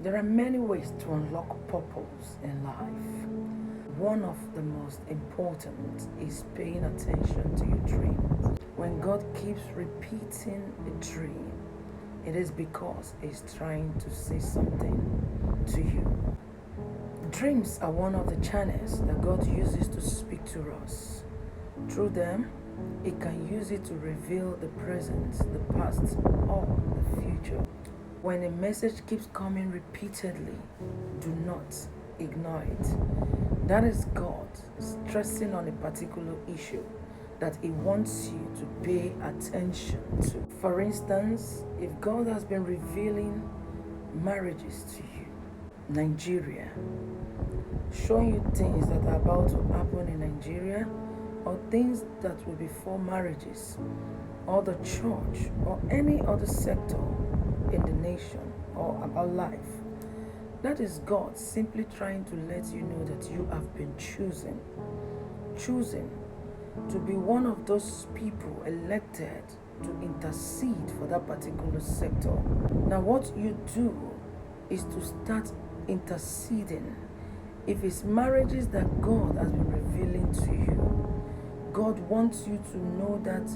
There are many ways to unlock purpose in life. One of the most important is paying attention to your dreams. When God keeps repeating a dream, it is because He's trying to say something to you. Dreams are one of the channels that God uses to speak to us. Through them, He can use it to reveal the present, the past, or the future. When a message keeps coming repeatedly, do not ignore it. That is God stressing on a particular issue that He wants you to pay attention to. For instance, if God has been revealing marriages to you, Nigeria, showing you things that are about to happen in Nigeria, or things that will be for marriages, or the church, or any other sector in the nation, or about life, that is God simply trying to let you know that you have been chosen to be one of those people elected to intercede for that particular sector. Now what you do is to start interceding. If it's marriages that God has been revealing to you, God wants you to know that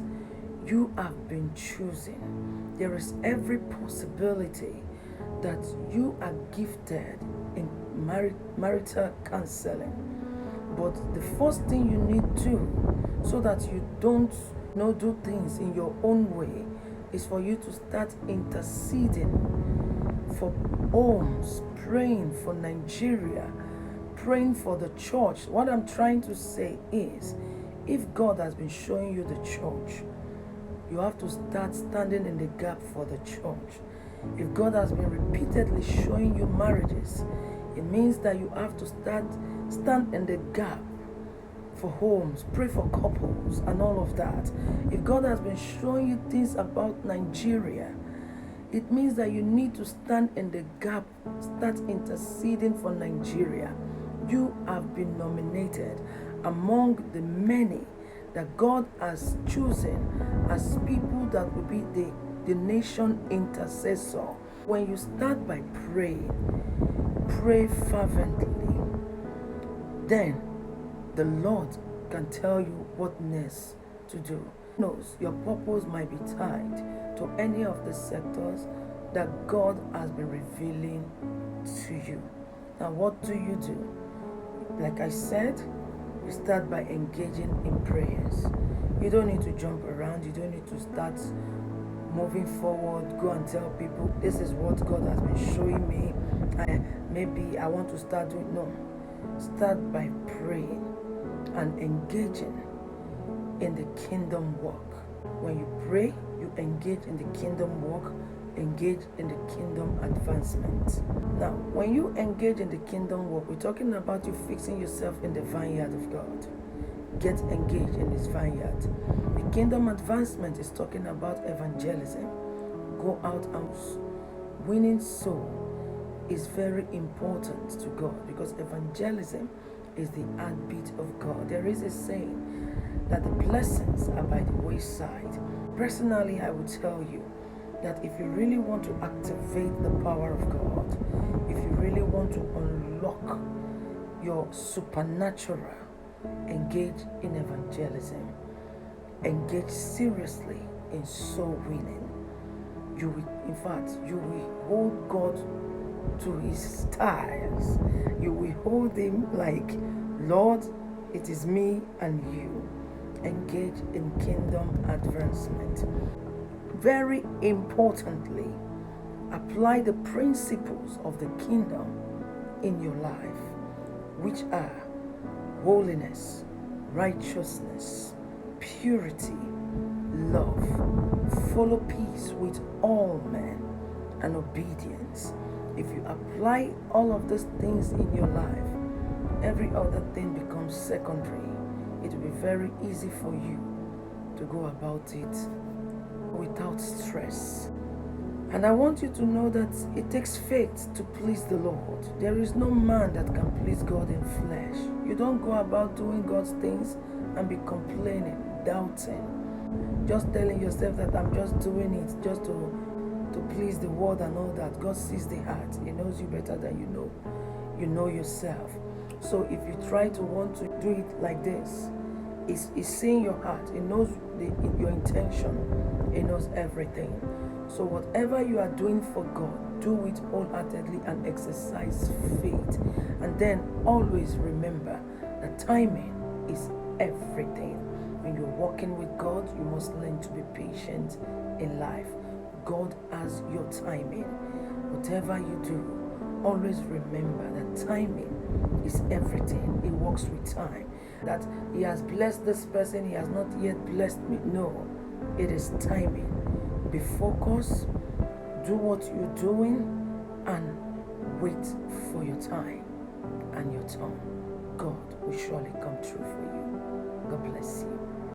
you have been chosen. There is every possibility that you are gifted in marital counseling. But the first thing you need to do so that you don't do things in your own way is for you to start interceding for homes, praying for Nigeria, praying for the church. What I'm trying to say is, if God has been showing you the church, you have to start standing in the gap for the church. If God has been repeatedly showing you marriages, it means that you have to stand in the gap for homes, pray for couples and all of that. If God has been showing you things about Nigeria, it means that you need to stand in the gap, start interceding for Nigeria. You have been nominated among the many that God has chosen as people that will be the nation intercessor. When you start by praying, pray fervently, then the Lord can tell you what next to do. Knows your purpose might be tied to any of the sectors that God has been revealing to you. Now what do? Like I said, you start by engaging in prayers. You don't need to jump around. You don't need to start moving forward. Go and tell people, this is what God has been showing me. Maybe I want to start doing. No. Start by praying and engaging in the kingdom work. When you pray, you engage in the kingdom work, engage in the kingdom advancement. Now, when you engage in the kingdom work, we're talking about you fixing yourself in the vineyard of God. Get engaged in His vineyard. The kingdom advancement is talking about evangelism. Go out and winning soul is very important to God, because evangelism is the heartbeat of God. There is a saying that the blessings are by the wayside. Personally, I would tell you that if you really want to activate the power of God, if you really want to unlock your supernatural, engage in evangelism. Engage seriously in soul winning. You will hold God to His ties. You will hold Him like, Lord, it is me and you. Engage in kingdom advancement. Very importantly, apply the principles of the kingdom in your life, which are holiness, righteousness, purity, love, follow peace with all men, and obedience. If you apply all of these things in your life, every other thing becomes secondary. It will be very easy for you to go about it without stress. And I want you to know that it takes faith to please the Lord. There is no man that can please God in flesh. You don't go about doing God's things and be complaining, doubting, just telling yourself that I'm just doing it just to please the world and all that. God sees the heart. He knows you better than you know. You know yourself. So if you try to want to do it like this, He's seeing your heart. He knows your intention. He knows everything. So whatever you are doing for God, do it wholeheartedly and exercise faith. And then always remember that timing is everything. When you're walking with God, you must learn to be patient in life. God has your timing. Whatever you do, always remember that timing is everything. He works with time. That He has blessed this person, He has not yet blessed me. No, it is timing. Be focused, do what you're doing, and wait for your time and your turn. God will surely come true for you. God bless you.